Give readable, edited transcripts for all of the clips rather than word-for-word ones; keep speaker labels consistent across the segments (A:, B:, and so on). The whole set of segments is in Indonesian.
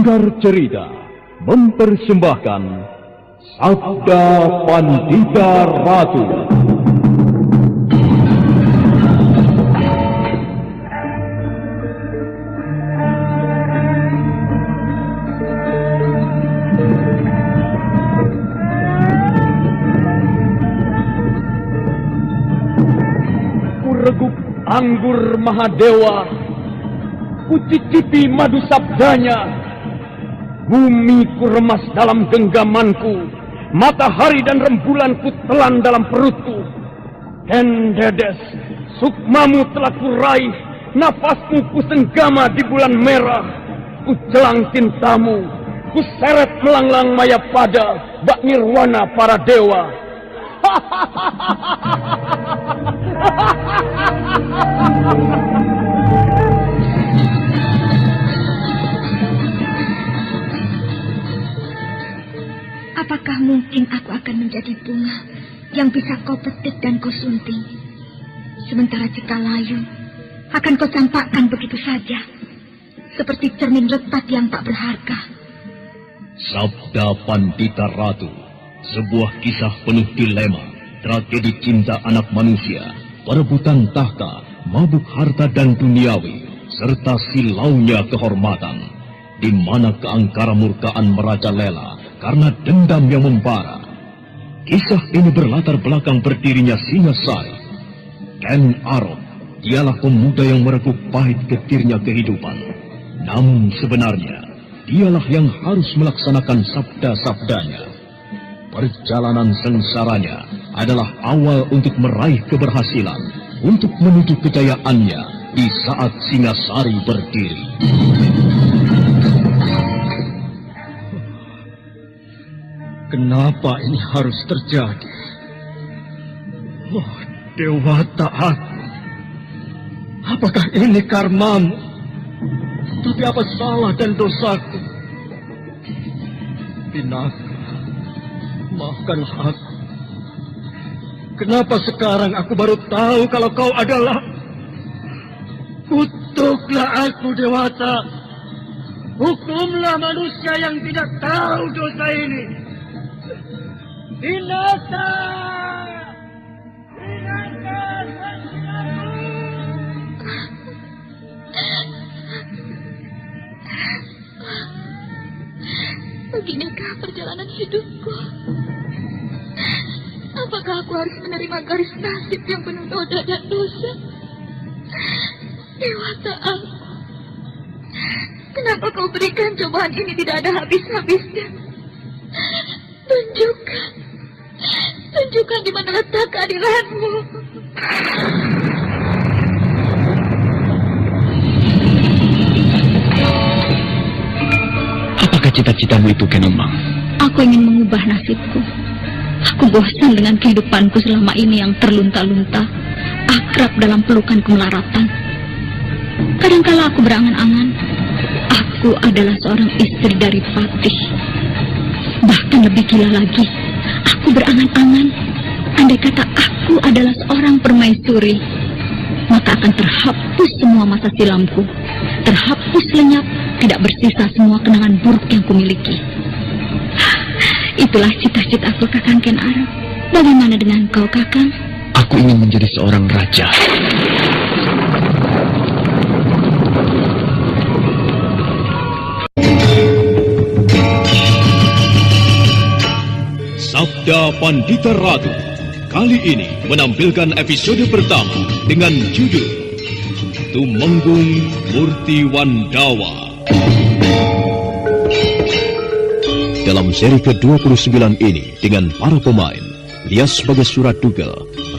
A: Sanggar Cerita mempersembahkan Sabda Pandita Ratu. Kureguk anggur Mahadewa, kucicipi madu sabdanya. Bumi ku remas dalam genggamanku, matahari dan rembulan ku telan dalam perutku. Kendedes, sukmamu telah kuraih, nafasmu ku senggama di bulan merah. Ku jelang cintamu, ku seret melanglang maya pada bak nirwana para dewa.
B: Apakah mungkin aku akan menjadi bunga yang bisa kau petik dan kau sunting? Sementara jika layu, akan kau campakkan begitu saja, seperti cermin retak yang tak berharga.
A: Sabda Pandita Ratu, sebuah kisah penuh dilema, tragedi cinta anak manusia, perebutan tahta, mabuk harta dan duniawi, serta silaunya kehormatan, di mana keangkara murkaan merajalela karena dendam yang membara. Kisah ini berlatar belakang berdirinya Singasari. Ken Arok, dialah pemuda yang merekuk pahit getirnya kehidupan. Namun sebenarnya, dialah yang harus melaksanakan sabda-sabdanya. Perjalanan sengsaranya adalah awal untuk meraih keberhasilan, untuk menuju kejayaannya di saat Singasari berdiri.
C: Kenapa ini harus terjadi? Oh, Dewata aku. Apakah ini karmamu? Tapi apa salah dan dosaku? Pinaka, maafkanlah aku. Kenapa sekarang aku baru tahu kalau kau adalah... Kutuklah aku, Dewata. Hukumlah manusia yang tidak tahu dosa ini. Binasa! Binasa!
B: Beginikah perjalanan hidupku? Apakah aku harus menerima garis nasib yang penuh noda dan dosa? Dewata aku, kenapa kau berikan cobaan ini tidak ada habis-habisnya? Tunjukkan di mana letak keadilanmu.
C: Apakah cita-citamu itu, Kenembang?
B: Aku ingin mengubah nasibku. Aku bosan dengan kehidupanku selama ini yang terlunta-lunta, akrab dalam pelukan kemelaratan. Kadangkala aku berangan-angan, aku adalah seorang istri dari Patih. Bahkan lebih gila lagi, aku berangan-angan, andai kata aku adalah seorang permaisuri, maka akan terhapus semua masa silamku, terhapus lenyap, tidak bersisa semua kenangan buruk yang kumiliki. Itulah cita-citaku, Kakang Ken Arok. Bagaimana dengan kau, Kakang?
C: Aku ingin menjadi seorang raja.
A: Sabda Pandita Ratu kali ini menampilkan episode pertama dengan judul Tumenggung Murti Wandawa. Dalam seri ke-29 ini dengan para pemain Lias sebagai Surat Dugel,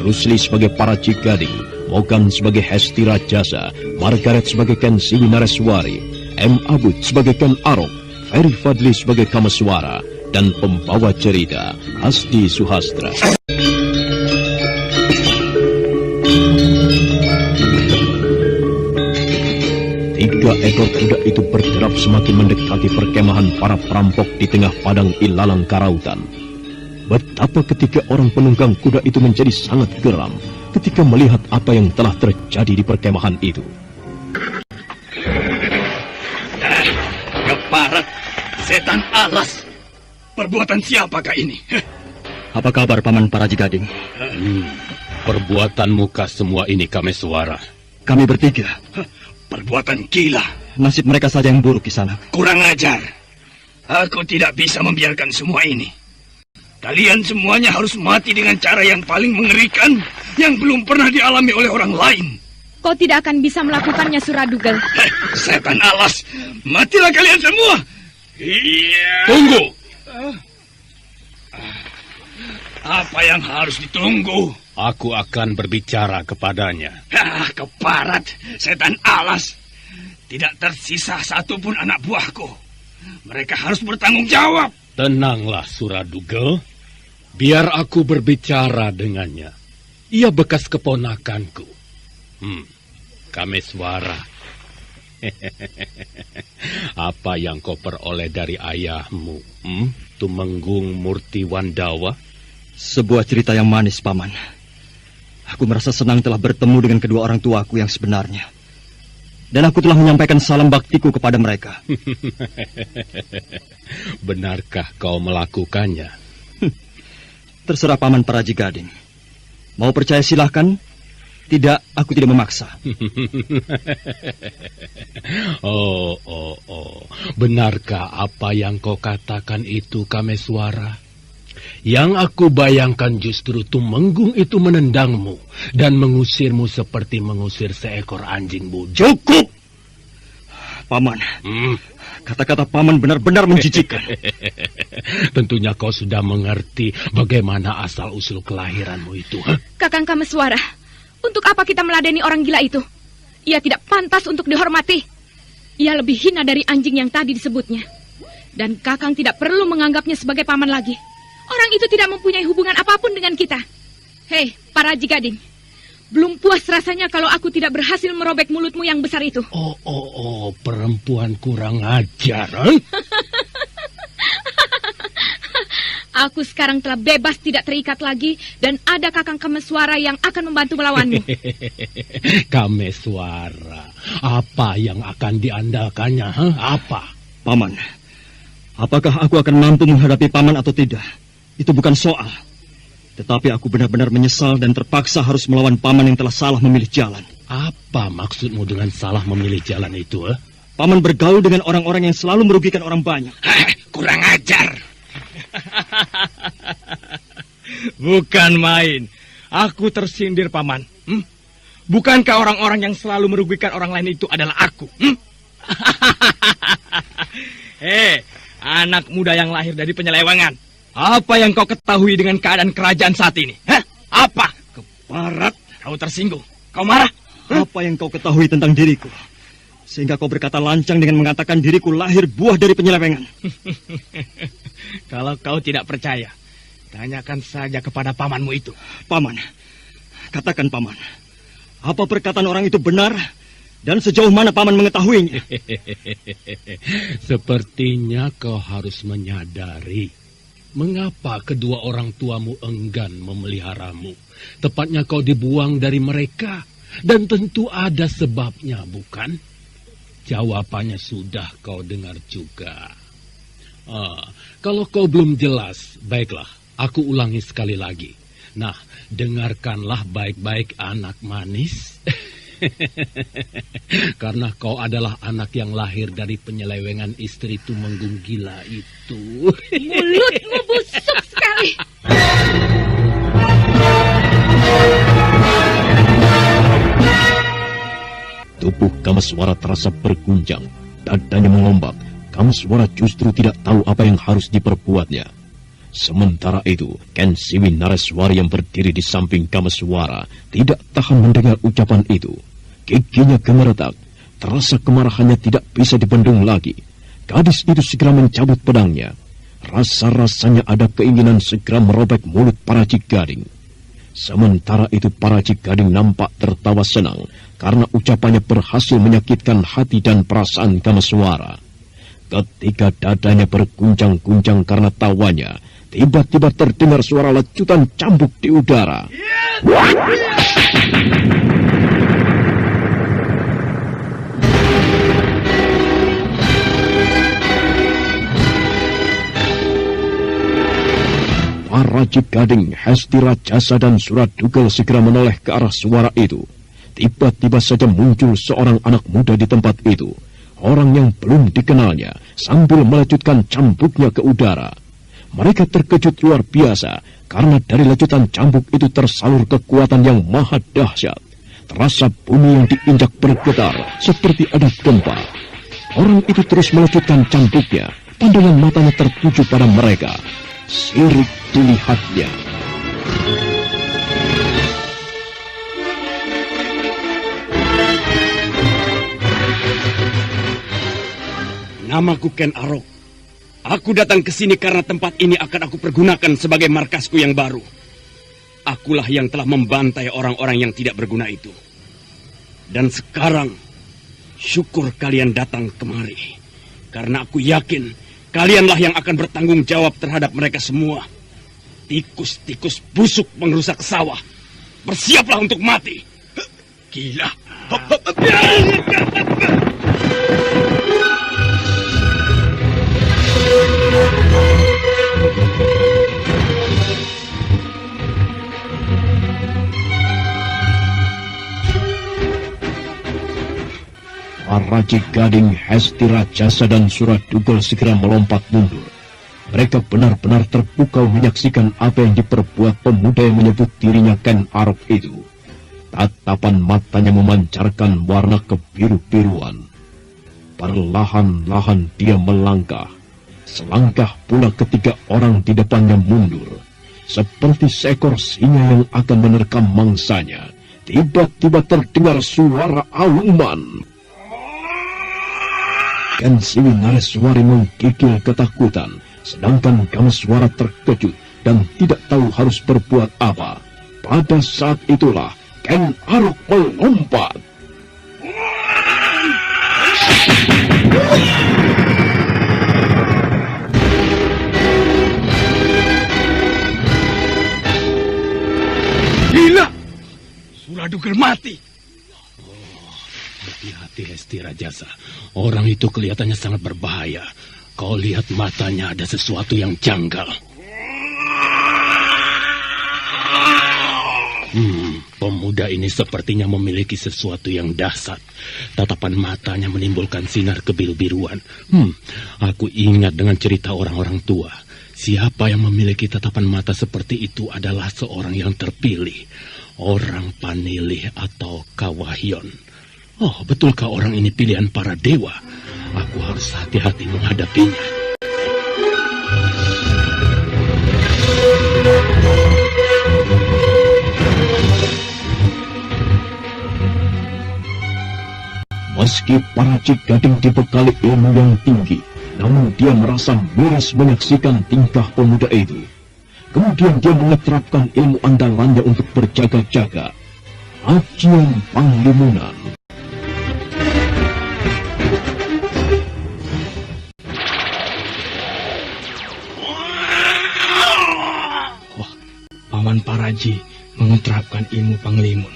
A: Rusli sebagai Paracik Gading, Mokan sebagai Hesti Rajasa, Margaret sebagai Ken Siwi Nareswari, M. Abud sebagai Ken Arok, Ferry Fadli sebagai Kamaswara, dan pembawa cerita Hasdi Suhastra. Tiga ekor kuda itu berderap semakin mendekati perkemahan para perampok di tengah padang ilalang karautan. Betapa ketika orang penunggang kuda itu menjadi sangat geram ketika melihat apa yang telah terjadi di perkemahan itu.
D: Keparat Setan alas. Perbuatan siapakah ini?
A: Apa kabar Paman Paraji Gading?
E: Perbuatan muka semua ini Kameswara.
A: Kami bertiga.
D: Perbuatan gila.
A: Nasib mereka saja yang buruk di sana.
D: Kurang ajar. Aku tidak bisa membiarkan semua ini. Kalian semuanya harus mati dengan cara yang paling mengerikan yang belum pernah dialami oleh orang lain.
B: Kau tidak akan bisa melakukannya, Suradugel.
D: Setan alas, matilah kalian semua. Iya.
E: Tunggu.
D: Apa yang harus ditunggu?
E: Aku akan berbicara kepadanya.
D: Keparat, setan alas. Tidak tersisa satupun anak buahku. Mereka harus bertanggung jawab.
E: Tenanglah Suradugel. Biar aku berbicara dengannya. Ia bekas keponakanku. Kameswara. Apa yang kau peroleh dari ayahmu? Tumenggung Murti Wandawa?
A: Sebuah cerita yang manis, Paman. Aku merasa senang telah bertemu dengan kedua orang tuaku yang sebenarnya. Dan aku telah menyampaikan salam baktiku kepada mereka.
E: Benarkah kau melakukannya?
A: Terserah Paman Paraji Gading. Mau percaya silahkan. Tidak, aku tidak memaksa.
E: Oh. Benarkah apa yang kau katakan itu, Kameswara? Yang aku bayangkan justru Tumenggung itu menendangmu dan mengusirmu seperti mengusir seekor anjing bujang.
A: Cukup! Paman, kata-kata Paman benar-benar menjijikkan.
E: Tentunya kau sudah mengerti bagaimana asal-usul kelahiranmu itu.
B: Kakang Kameswara, untuk apa kita meladeni orang gila itu? Ia tidak pantas untuk dihormati. Ia lebih hina dari anjing yang tadi disebutnya. Dan Kakang tidak perlu menganggapnya sebagai paman lagi. Orang itu tidak mempunyai hubungan apapun dengan kita. Hei, Paraji Gading. Belum puas rasanya kalau aku tidak berhasil merobek mulutmu yang besar itu.
E: Oh, perempuan kurang ajar.
B: Aku sekarang telah bebas, tidak terikat lagi, dan ada Kakang Kameswara yang akan membantu melawanmu.
E: Kameswara, apa yang akan diandalkannya? Apa?
A: Paman, apakah aku akan mampu menghadapi Paman atau tidak? Itu bukan soal. Tetapi aku benar-benar menyesal dan terpaksa harus melawan Paman yang telah salah memilih jalan.
E: Apa maksudmu dengan salah memilih jalan itu?
A: Paman bergaul dengan orang-orang yang selalu merugikan orang banyak.
D: Kurang ajar.
C: Bukan main. Aku tersindir, Paman. Bukankah orang-orang yang selalu merugikan orang lain itu adalah aku? Anak muda yang lahir dari penyelewengan. Apa yang kau ketahui dengan keadaan kerajaan saat ini? Apa?
D: Keparat.
C: Kau tersinggung? Kau marah?
A: Apa yang kau ketahui tentang diriku? Sehingga kau berkata lancang dengan mengatakan diriku lahir buah dari penyelewengan.
C: Kalau kau tidak percaya, tanyakan saja kepada pamanmu itu.
A: Paman, katakan Paman, apa perkataan orang itu benar dan sejauh mana Paman mengetahuinya?
E: Sepertinya kau harus menyadari mengapa kedua orang tuamu enggan memeliharamu. Tepatnya kau dibuang dari mereka, dan tentu ada sebabnya, bukan? Jawabannya sudah kau dengar juga. Kalau kau belum jelas, baiklah, aku ulangi sekali lagi. Nah, dengarkanlah baik-baik anak manis. Karena kau adalah anak yang lahir dari penyelewengan istri Tumenggung gila itu.
B: Mulutmu busuk sekali.
A: Tubuh Kameswara terasa berguncang, dadanya mengombak. Kameswara justru tidak tahu apa yang harus diperbuatnya. Sementara itu, Ken Siwi Nareswari yang berdiri di samping Kameswara tidak tahan mendengar ucapan itu. Giginya gemeretak, terasa kemarahannya tidak bisa dibendung lagi. Gadis itu segera mencabut pedangnya. Rasa-rasanya ada keinginan segera merobek mulut Paraji Gading. Sementara itu Paraji Gading nampak tertawa senang karena ucapannya berhasil menyakitkan hati dan perasaan Kameswara. Ketika dadanya berguncang-guncang karena tawanya, tiba-tiba terdengar suara lecutan cambuk di udara. Para Gading, Hestira Jasa dan Suradugel segera menoleh ke arah suara itu. Tiba-tiba saja muncul seorang anak muda di tempat itu. Orang yang belum dikenalnya sambil melecutkan cambuknya ke udara. Mereka terkejut luar biasa karena dari lecutan cambuk itu tersalur kekuatan yang maha dahsyat. Terasa bumi yang diinjak bergetar seperti ada gempa. Orang itu terus melecutkan cambuknya. Pandangan matanya tertuju pada mereka. Sirik dilihatnya.
C: Namaku Ken Arok. Aku datang ke sini karena tempat ini akan aku pergunakan sebagai markasku yang baru. Akulah yang telah membantai orang-orang yang tidak berguna itu. Dan sekarang, syukur kalian datang kemari. Karena aku yakin, kalianlah yang akan bertanggung jawab terhadap mereka semua. Tikus-tikus busuk pengrusak sawah. Bersiaplah untuk mati. Gila.
A: Para Gading, Hestira Jasa dan Suradugel segera melompat mundur. Mereka benar-benar terpukau menyaksikan apa yang diperbuat pemuda yang menyebut dirinya Ken Arok itu. Tatapan matanya memancarkan warna kebiru-biruan. Perlahan-lahan dia melangkah. Selangkah pula ketiga orang di depannya mundur. Seperti seekor singa yang akan menerkam mangsanya. Tiba-tiba terdengar suara auman. Ken Siwinareswari menggigil ketakutan, sedangkan Kameswara terkejut dan tidak tahu harus berbuat apa. Pada saat itulah Ken Arok melompat.
C: Gila! Suradugel mati.
E: Hati-hati Hestira Jasa. Orang itu kelihatannya sangat berbahaya. Kau lihat matanya ada sesuatu yang janggal. Pemuda ini sepertinya memiliki sesuatu yang dahsyat. Tatapan matanya menimbulkan sinar kebiru-biruan. Aku ingat dengan cerita orang-orang tua. Siapa yang memiliki tatapan mata seperti itu adalah seorang yang terpilih. Orang Panilih atau Kawahyon. Oh, betulkah orang ini pilihan para dewa? Aku harus hati-hati menghadapinya.
A: Meski para Gading dibekali ilmu yang tinggi, namun dia merasa miris menyaksikan tingkah pemuda itu. Kemudian dia menerapkan ilmu andalannya untuk berjaga-jaga. Ajian Panglimunan.
C: Paman Paraji menerapkan ilmu Panglimun.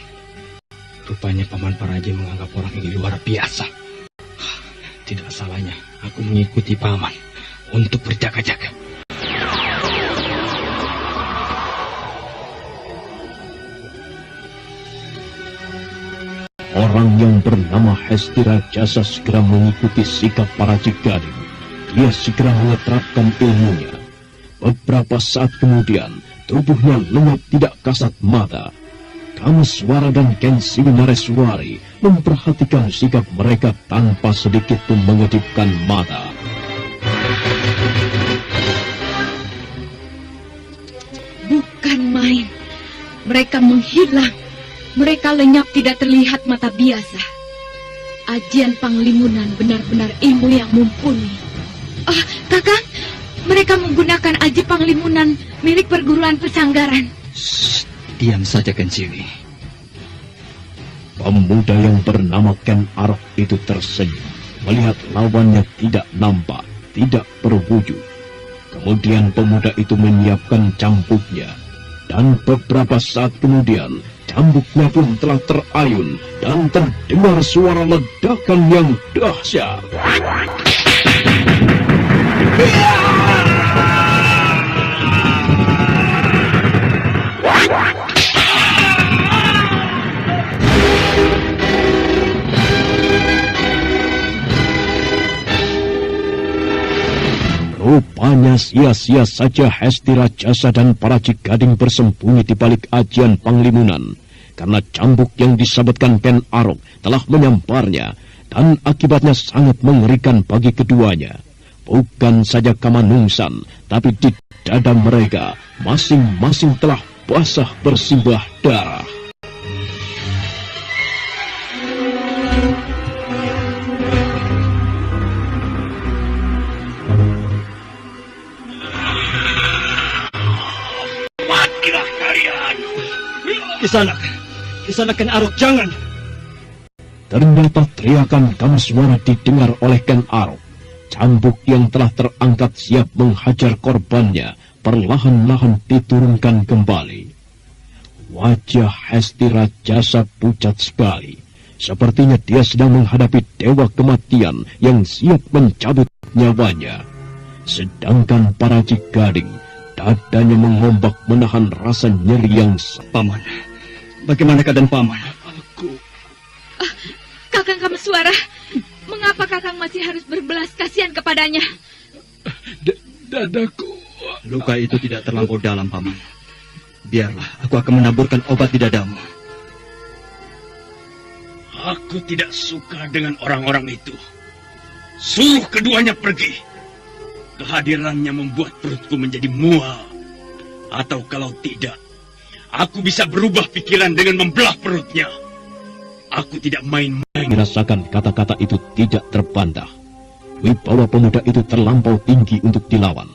C: Rupanya Paman Paraji menganggap orang ini luar biasa. Tidak salahnya aku mengikuti Paman untuk berjaga-jaga.
A: Orang yang bernama Hestira Jasa segera mengikuti sikap para Gading. Dia segera menerapkan ilmunya. Beberapa saat kemudian, tubuhnya lenyap tidak kasat mata. Kameswara dan Ken Siwinareswari memperhatikan sikap mereka tanpa sedikit pun mengedipkan mata.
B: Bukan main. Mereka menghilang. Mereka lenyap tidak terlihat mata biasa. Ajian Panglimunan benar-benar ilmu yang mumpuni. Kakang, mereka menggunakan aji Panglimunan milik perguruan Pesanggaran.
D: Diam saja, Ken Siwi.
A: Pemuda yang bernama Ken Arok itu tersenyum, melihat lawannya tidak nampak, tidak berwujud. Kemudian pemuda itu menyiapkan cambuknya, dan beberapa saat kemudian cambuknya pun telah terayun dan terdengar suara ledakan yang dahsyat. sia-sia saja Hesti Rajasa dan para Cigading bersembunyi di balik ajian Panglimunan, karena cambuk yang disabetkan Ken Arok telah menyamparnya, dan akibatnya sangat mengerikan bagi keduanya. Bukan saja Kamanungsan, tapi di dada mereka masing-masing telah basah bersimbah darah.
D: Matilah kalian. Kisanak Ken Arok, jangan.
A: Ternyata teriakan Kameswara didengar oleh Ken Arok. Cambuk yang telah terangkat siap menghajar korbannya perlahan-lahan diturunkan kembali. Wajah Hesti Rajasa pucat sekali. Sepertinya dia sedang menghadapi dewa kematian yang siap mencabut nyawanya. Sedangkan para Cigading, dadanya mengombak menahan rasa nyeri yang...
D: Paman, bagaimana keadaan Paman?
B: Kakang Kameswara, mengapa Kakang masih harus berbelas kasihan kepadanya?
E: Dadaku.
D: Luka itu tidak terlampau dalam, Paman. Biarlah, aku akan menaburkan obat di dadamu.
C: Aku tidak suka dengan orang-orang itu. Suruh keduanya pergi. Kehadirannya membuat perutku menjadi mual. Atau kalau tidak, aku bisa berubah pikiran dengan membelah perutnya. Aku tidak main-main.
A: Merasakan kata-kata itu tidak terbantah. Wibawa pemuda itu terlampau tinggi untuk dilawan.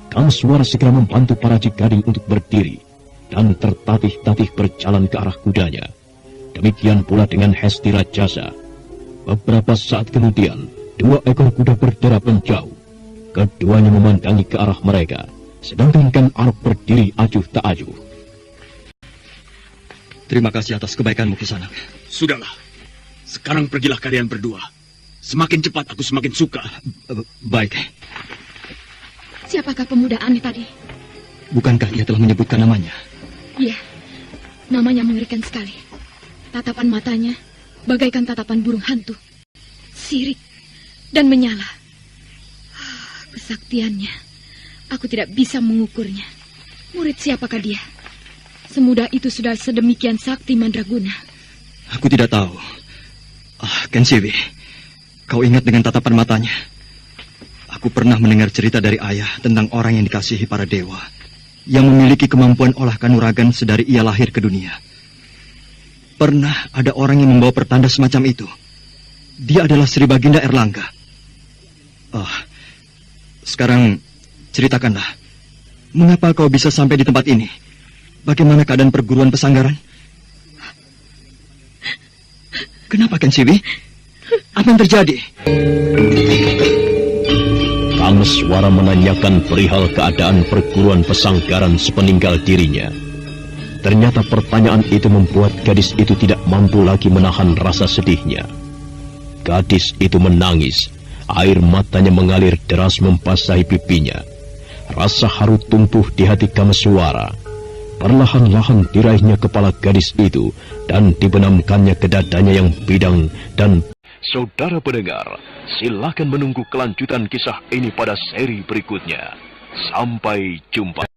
A: Kameswara segera membantu para Cigading untuk berdiri dan tertatih-tatih berjalan ke arah kudanya. Demikian pula dengan Hesti Rajasa. Beberapa saat kemudian, 2 ekor kuda berderap menjauh. Keduanya memandangi ke arah mereka, sedangkan Ken Arok berdiri acuh tak acuh.
D: Terima kasih atas kebaikanmu, Kisanak.
C: Sudahlah. Sekarang pergilah kalian berdua. Semakin cepat aku semakin suka.
D: Baik.
B: Siapakah pemuda aneh tadi?
D: Bukankah ia telah menyebutkan namanya?
B: Iya, namanya mengerikan sekali. Tatapan matanya bagaikan tatapan burung hantu. Sirik dan menyala. Kesaktiannya, aku tidak bisa mengukurnya. Murid siapakah dia? Semudah itu sudah sedemikian sakti Mandraguna.
D: Aku tidak tahu. Ken Siwi, kau ingat dengan tatapan matanya? Aku pernah mendengar cerita dari ayah tentang orang yang dikasihi para dewa, yang memiliki kemampuan olah kanuragan sedari ia lahir ke dunia. Pernah ada orang yang membawa pertanda semacam itu. Dia adalah Sri Baginda Erlangga. Sekarang ceritakanlah, mengapa kau bisa sampai di tempat ini? Bagaimana keadaan perguruan pesanggaran? Kenapa, Ken Siwi? Apa yang terjadi?
A: Kameswara menanyakan perihal keadaan perguruan pesanggaran sepeninggal dirinya. Ternyata pertanyaan itu membuat gadis itu tidak mampu lagi menahan rasa sedihnya. Gadis itu menangis, air matanya mengalir deras membasahi pipinya. Rasa haru tumbuh di hati Kameswara. Perlahan-lahan diraihnya kepala gadis itu dan dibenamkannya ke dadanya yang bidang dan... Saudara pendengar, silakan menunggu kelanjutan kisah ini pada seri berikutnya. Sampai jumpa.